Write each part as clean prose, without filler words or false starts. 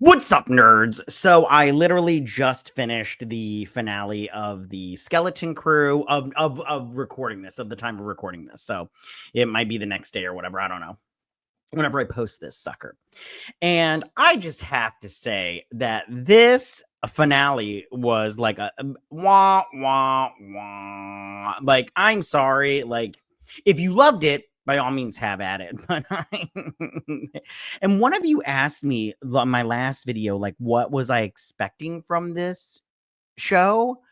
What's up, nerds? So I literally just finished the finale of the Skeleton Crew of recording this, of the time of recording this. So it might be the next day or whatever. I don't know. Whenever I post this sucker. And I just have to say that this finale was like a wah, wah, wah. Like, I'm sorry. Like, if you loved it, by all means have at it. But and one of you asked me on my last video, like, what was I expecting from this show?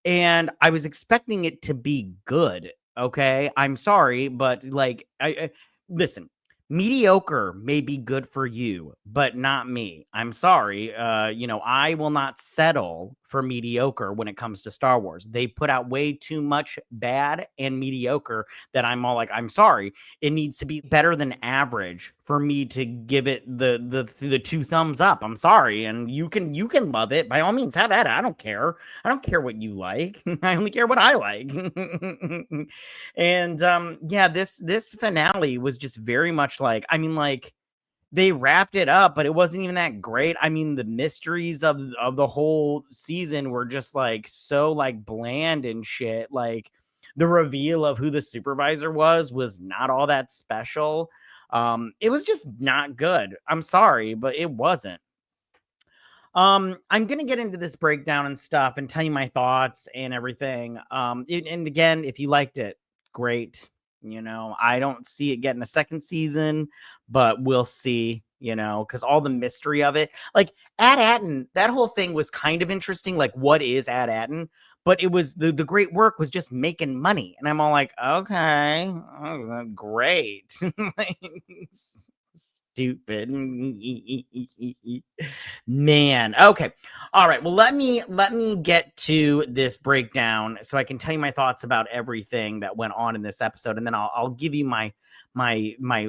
And I was expecting it to be good. Okay. I'm sorry, but like, I listen, mediocre may be good for you, but not me. I'm sorry. I will not settle for mediocre when it comes to Star Wars. They put out way too much bad and mediocre that I'm all like, I'm sorry. It needs to be better than average for me to give it the two thumbs up. I'm sorry. And you can love it. By all means, have at it. I don't care. I don't care what you like. I only care what I like. And yeah, this finale was just very much like, I mean, like, they wrapped it up, but it wasn't even that great. I mean, the mysteries of the whole season were just like so like bland and shit. Like, the reveal of who the supervisor was not all that special. It was just not good. I'm sorry, but it wasn't. I'm gonna get into this breakdown and stuff and tell you my thoughts and everything. And again, if you liked it, great. I don't see it getting a second season, but we'll see. Because all the mystery of it, like Ad-Atten, that whole thing was kind of interesting. Like, what is Ad-Atten? But it was the great work was just making money, and I'm all like, okay, great. Like, stupid. Man. Okay. All right. Well, let me get to this breakdown so I can tell you my thoughts about everything that went on in this episode, and then I'll give you my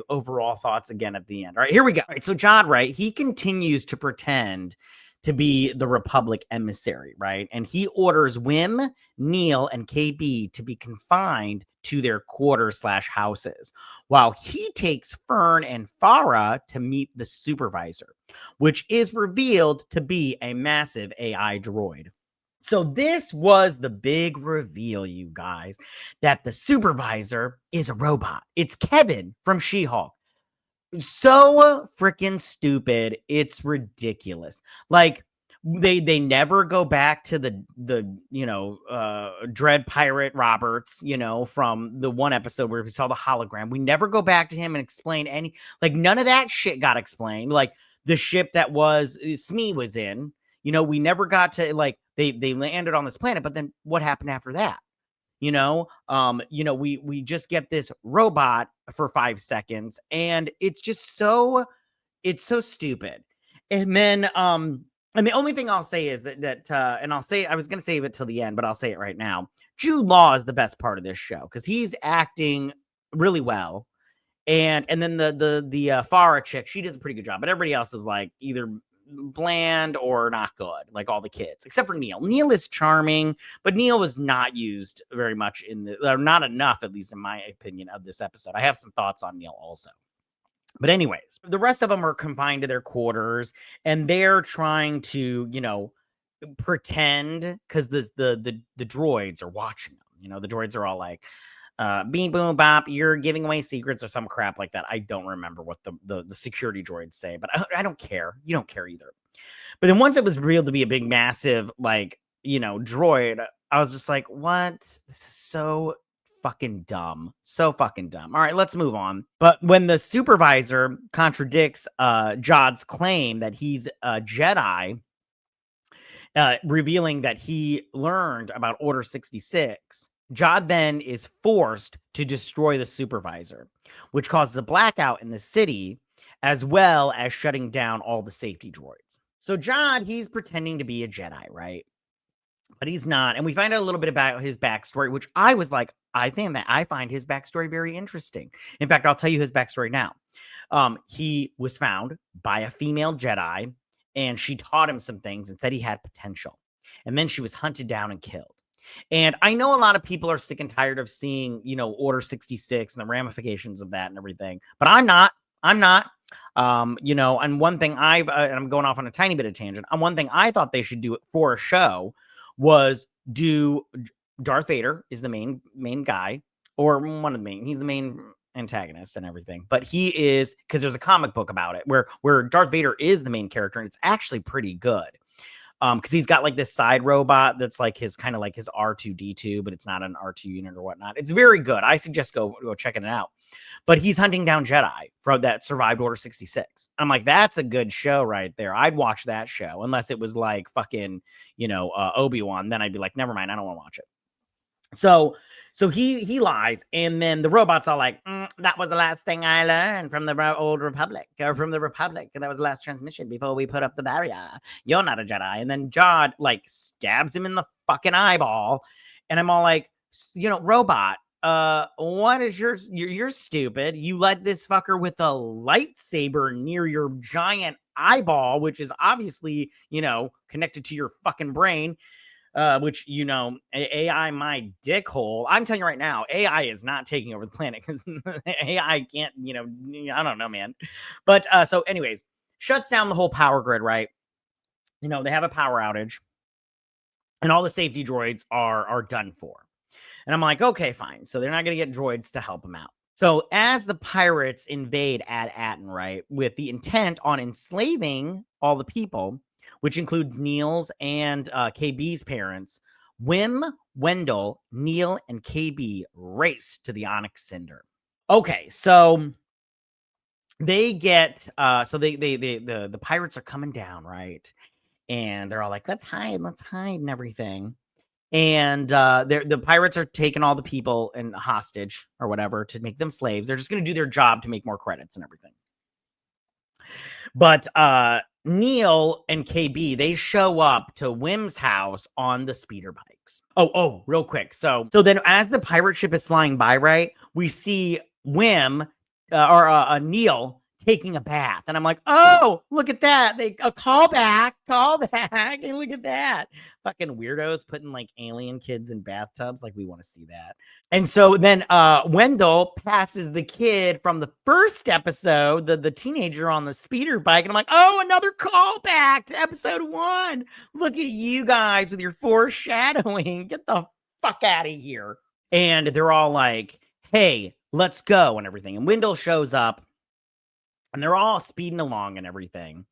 overall thoughts again at the end. All right, here we go. All right, so Jod, right, he continues to pretend to be the Republic emissary, right? And he orders Wim, Neil, and KB to be confined to their quarters/houses, while he takes Fern and Farah to meet the supervisor, which is revealed to be a massive AI droid. So this was the big reveal, you guys, that the supervisor is a robot. It's Kevin from She-Hulk. So freaking stupid. It's ridiculous. Like, they never go back to the Dread Pirate Roberts, from the one episode where we saw the hologram. We never go back to him and explain any, like, none of that shit got explained. Like, the ship that was Smee was in, we never got to, like, they landed on this planet, but then what happened after that? We just get this robot for 5 seconds, and it's just so stupid. And then and the only thing I'll say is that and I was gonna save it till the end, but I'll say it right now. Jude Law is the best part of this show because he's acting really well. And then the Farah chick, she does a pretty good job, but everybody else is like either bland or not good, like all the kids, except for Neil. Neil is charming, but Neil was not used very much or not enough, at least in my opinion, of this episode. I have some thoughts on Neil also. But anyways, the rest of them are confined to their quarters, and they're trying to, pretend, because the droids are watching them. The droids are all like, beep boom bop, you're giving away secrets or some crap like that. I don't remember what the security droids say, but I don't care. You don't care either. But then once it was revealed to be a big, massive, like, droid, I was just like, what? This is so fucking dumb. So fucking dumb. All right, let's move on. But when the supervisor contradicts Jod's claim that he's a Jedi, revealing that he learned about Order 66, Jod then is forced to destroy the supervisor, which causes a blackout in the city, as well as shutting down all the safety droids. So Jod, he's pretending to be a Jedi, right? But he's not. And we find out a little bit about his backstory, which I was like, I find his backstory very interesting. In fact, I'll tell you his backstory now. He was found by a female Jedi, and she taught him some things and said he had potential. And then she was hunted down and killed. And I know a lot of people are sick and tired of seeing, Order 66 and the ramifications of that and everything, but I'm not. I'm not. And one thing I'm going off on a tiny bit of tangent. One thing I thought they should do it for a show was do Darth Vader is the main guy, or one of the main. He's the main antagonist and everything, but he is, because there's a comic book about it where Darth Vader is the main character, and it's actually pretty good. Because he's got like this side robot that's like his kind of like his R2D2, but it's not an R2 unit or whatnot. It's very good. I suggest go checking it out. But he's hunting down Jedi from that survived Order 66. I'm like, that's a good show right there. I'd watch that show, unless it was like fucking, Obi-Wan. Then I'd be like, never mind, I don't want to watch it. So he lies, and then the robot's all like, that was the last thing I learned from the old Republic, or from the Republic. That was the last transmission before we put up the barrier. You're not a Jedi. And then Jod like stabs him in the fucking eyeball, and I'm all like, robot, what is you're stupid. You let this fucker with a lightsaber near your giant eyeball, which is obviously, connected to your fucking brain. Which, AI, my dickhole. I'm telling you right now, AI is not taking over the planet, because AI can't, I don't know, man. But so anyways, shuts down the whole power grid, right? They have a power outage, and all the safety droids are done for. And I'm like, okay, fine. So they're not going to get droids to help them out. So as the pirates invade Ad Atten, right, with the intent on enslaving all the people, which includes Neil's and KB's parents, Wim, Wendell, Neil, and KB race to the Onyx Cinder. Okay, so they get the pirates are coming down, right? And they're all like, let's hide and everything. And the pirates are taking all the people and hostage or whatever to make them slaves. They're just going to do their job to make more credits and everything. But Neil and KB, they show up to Wim's house on the speeder bikes. Oh, real quick. So then as the pirate ship is flying by, right, we see Wim or Neil taking a bath. And I'm like, oh, look at that. A callback. And look at that. Fucking weirdos putting like alien kids in bathtubs. Like, we want to see that. And so then Wendell passes the kid from the first episode, the teenager on the speeder bike. And I'm like, oh, another callback to episode 1. Look at you guys with your foreshadowing. Get the fuck out of here. And they're all like, hey, let's go and everything. And Wendell shows up, and they're all speeding along and everything.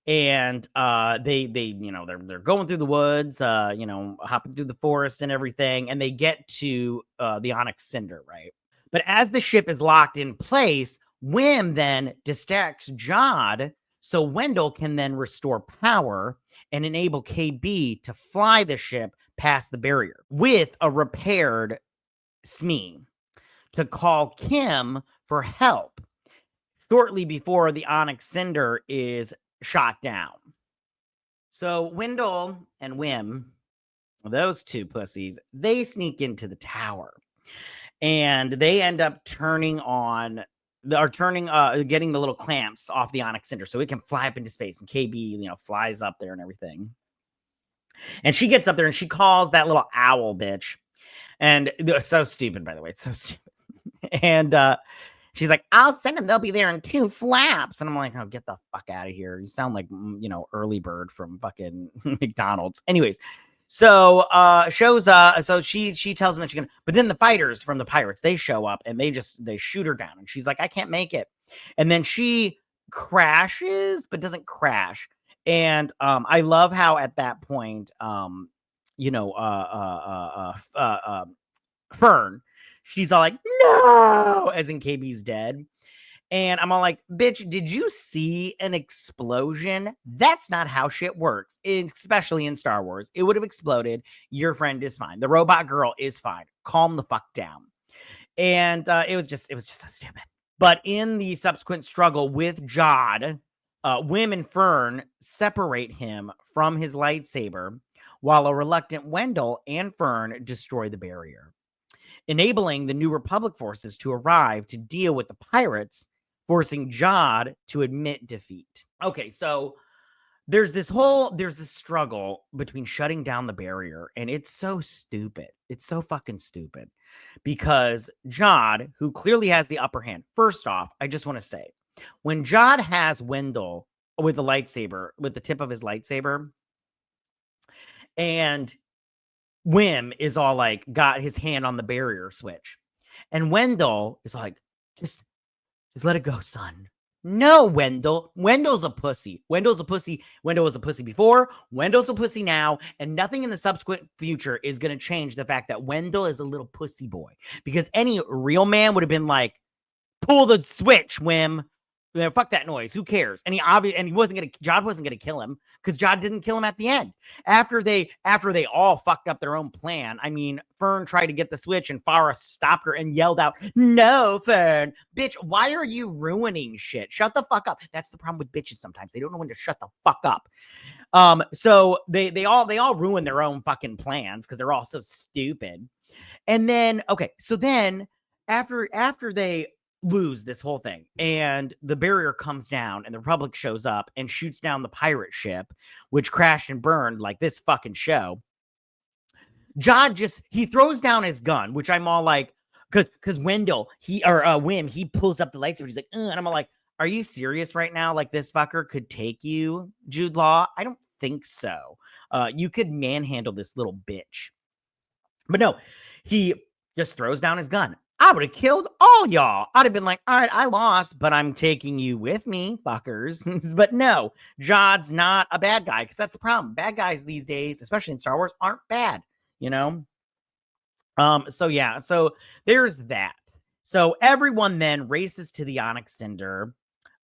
And they're going through the woods, hopping through the forest and everything. And they get to the Onyx Cinder, right? But as the ship is locked in place, Wim then distracts Jod so Wendell can then restore power and enable KB to fly the ship past the barrier with a repaired Smee to call Kim for help shortly before the Onyx Cinder is shot down. So Wendell and Wim, those two pussies, they sneak into the tower, and they end up getting the little clamps off the Onyx Cinder so it can fly up into space. And KB, flies up there and everything. And she gets up there and she calls that little owl bitch. And so stupid, by the way. It's so stupid. And she's like, I'll send them. They'll be there in 2 flaps. And I'm like, oh, get the fuck out of here. You sound like, Early Bird from fucking McDonald's. Anyways, so shows up. So she tells them that she's gonna. But then the fighters from the pirates, they show up and they shoot her down. And she's like, I can't make it. And then she crashes, but doesn't crash. And I love how at that point, Fern, she's all like, no, as in KB's dead. And I'm all like, bitch, did you see an explosion? That's not how shit works, especially in Star Wars. It would have exploded. Your friend is fine. The robot girl is fine. Calm the fuck down. And it was just so stupid. But in the subsequent struggle with Jod, Wim and Fern separate him from his lightsaber, while a reluctant Wendell and Fern destroy the barrier, enabling the New Republic forces to arrive to deal with the pirates, forcing Jod to admit defeat. Okay, so there's this struggle between shutting down the barrier, and it's so stupid. It's so fucking stupid, because Jod, who clearly has the upper hand, first off, I just want to say, When Jod has Wendell with the lightsaber, with the tip of his lightsaber, and Wim is all like, got his hand on the barrier switch. And Wendell is like, just let it go, son. No, Wendell. Wendell's a pussy. Wendell's a pussy. Wendell was a pussy before. Wendell's a pussy now. And nothing in the subsequent future is going to change the fact that Wendell is a little pussy boy. Because any real man would have been like, pull the switch, Wim. Fuck that noise. Who cares? And he wasn't gonna. Jod wasn't gonna kill him because Jod didn't kill him at the end. After they all fucked up their own plan. I mean, Fern tried to get the switch and Farah stopped her and yelled out, "No, Fern, bitch! Why are you ruining shit? Shut the fuck up." That's the problem with bitches. Sometimes they don't know when to shut the fuck up. So they all ruin their own fucking plans because they're all so stupid. And then so then after they lose this whole thing and the barrier comes down and the Republic shows up and shoots down the pirate ship, which crashed and burned like this fucking show. Jod he throws down his gun, which I'm all like, because Wendell, Wim, he pulls up the lightsaber. He's like, and I'm all like, are you serious right now? Like this fucker could take you, Jude Law? I don't think so. You could manhandle this little bitch. But no, he just throws down his gun. I would have killed all y'all. I'd have been like, all right, I lost, but I'm taking you with me, fuckers. But no, Jod's not a bad guy, because that's the problem. Bad guys these days, especially in Star Wars, aren't bad, you know? So yeah, so there's that. So everyone then races to the Onyx Cinder,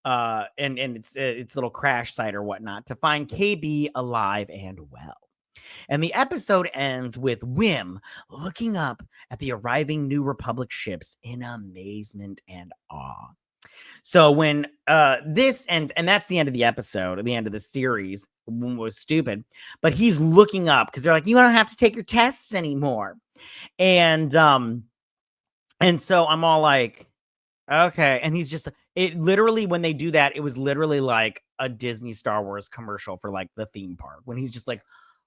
and its little crash site or whatnot, to find KB alive and well. And the episode ends with Wim looking up at the arriving New Republic ships in amazement and awe. So when this ends, and that's the end of the episode, or the end of the series, was stupid, but he's looking up because they're like, you don't have to take your tests anymore. And so I'm all like, okay. And he's just, it literally, when they do that, it was literally like a Disney Star Wars commercial for like the theme park, when he's just like,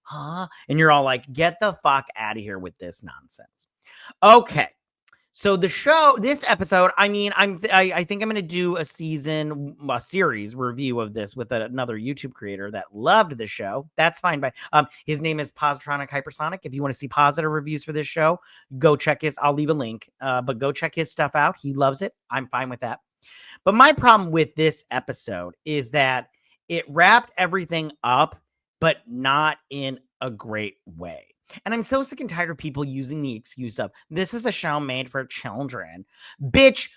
huh? And you're all like, get the fuck out of here with this nonsense. Okay. So this episode, I mean, I think I'm going to do a series review of this with another YouTube creator that loved the show. That's fine. But his name is Positronic Hypersonic. If you want to see positive reviews for this show, go check I'll leave a link, but go check his stuff out. He loves it. I'm fine with that. But my problem with this episode is that it wrapped everything up, but not in a great way. And I'm so sick and tired of people using the excuse of, this is a show made for children. Bitch,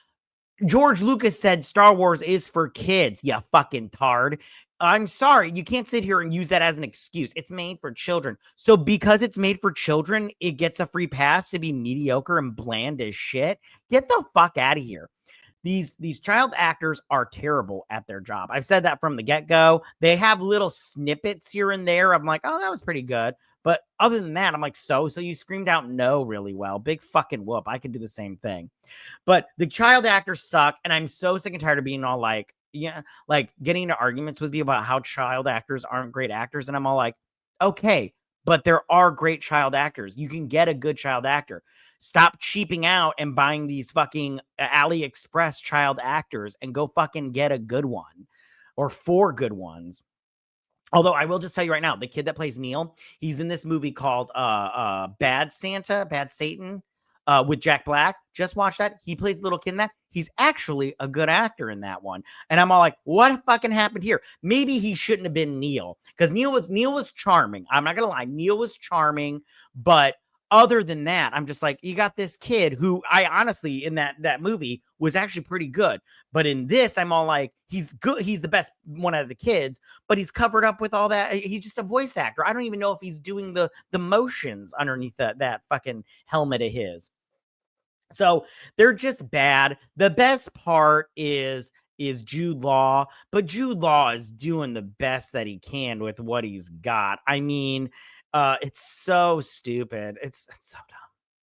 George Lucas said Star Wars is for kids, you fucking tard. I'm sorry, you can't sit here and use that as an excuse. It's made for children. So because it's made for children, it gets a free pass to be mediocre and bland as shit? Get the fuck out of here. These child actors are terrible at their job. I've said that from the get-go. They have little snippets here and there. I'm like, oh, that was pretty good. But other than that, I'm like, so you screamed out no really well. Big fucking whoop. I could do the same thing. But the child actors suck. And I'm so sick and tired of being all like, yeah, like getting into arguments with me about how child actors aren't great actors. And I'm all like, okay, but there are great child actors. You can get a good child actor. Stop cheaping out and buying these fucking AliExpress child actors and go fucking get a good one, or 4 good ones. Although I will just tell you right now, the kid that plays Neil, he's in this movie called Bad Satan with Jack Black. Just watch that. He plays the little kid in that. He's actually a good actor in that one. And I'm all like, what fucking happened here? Maybe he shouldn't have been Neil, because Neil was charming. I'm not gonna lie, Neil was charming, but other than that, I'm just like, you got this kid who I honestly, in that movie, was actually pretty good. But in this, I'm all like, he's good. He's the best one out of the kids, but he's covered up with all that. He's just a voice actor. I don't even know if he's doing the motions underneath that fucking helmet of his. So they're just bad. The best part is Jude Law, but Jude Law is doing the best that he can with what he's got. I mean, it's so stupid. It's so dumb.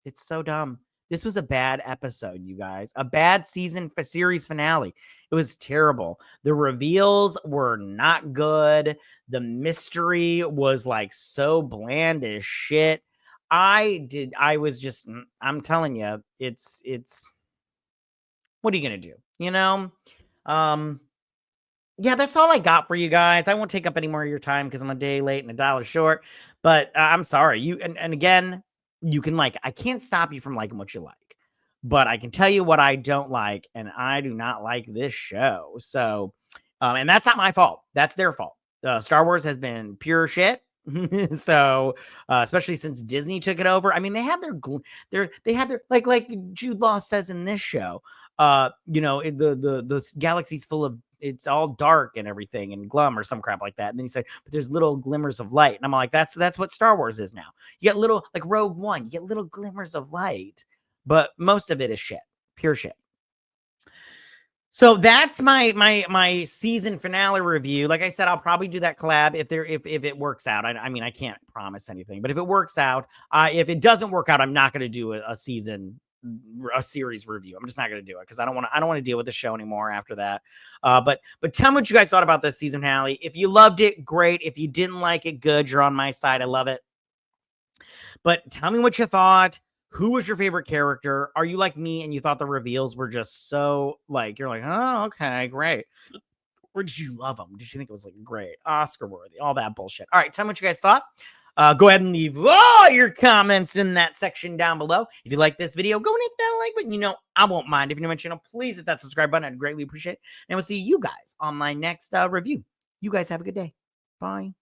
It's so dumb. This was a bad episode, you guys. A bad series finale. It was terrible. The reveals were not good. The mystery was like so bland as shit. I'm telling you, it's what are you gonna do? You know? Yeah, that's all I got for you guys. I won't take up any more of your time because I'm a day late and $1 short. But I'm sorry. You and again, you can like, I can't stop you from liking what you like, but I can tell you what I don't like, and I do not like this show. So, and that's not my fault. That's their fault. Star Wars has been pure shit. So, especially since Disney took it over. I mean, they have they have their like Jude Law says in this show. You know, the galaxy's full of, it's all dark and everything and glum or some crap like that. And then he said, but there's little glimmers of light. And I'm like, that's what Star Wars is now. You get little, like Rogue One, you get little glimmers of light, but most of it is shit, pure shit. So that's my season finale review. Like I said, I'll probably do that collab if it works out. I mean, I can't promise anything, but if it works out, if it doesn't work out, I'm not going to do a series review. I'm just not going to do it because I don't want to deal with the show anymore after that. But tell me what you guys thought about this season finale. If you loved it, great. If you didn't like it, good. You're on my side. I love it. But tell me what you thought. Who was your favorite character? Are you like me and you thought the reveals were just so like, you're like, oh, okay, great. Or did you love them? Did you think it was like great, Oscar worthy, all that bullshit? All right, tell me what you guys thought. Go ahead and leave all your comments in that section down below. If you like this video, go and hit that like button. You know, I won't mind. If you're new to my channel, please hit that subscribe button. I'd greatly appreciate it. And we'll see you guys on my next review. You guys have a good day. Bye.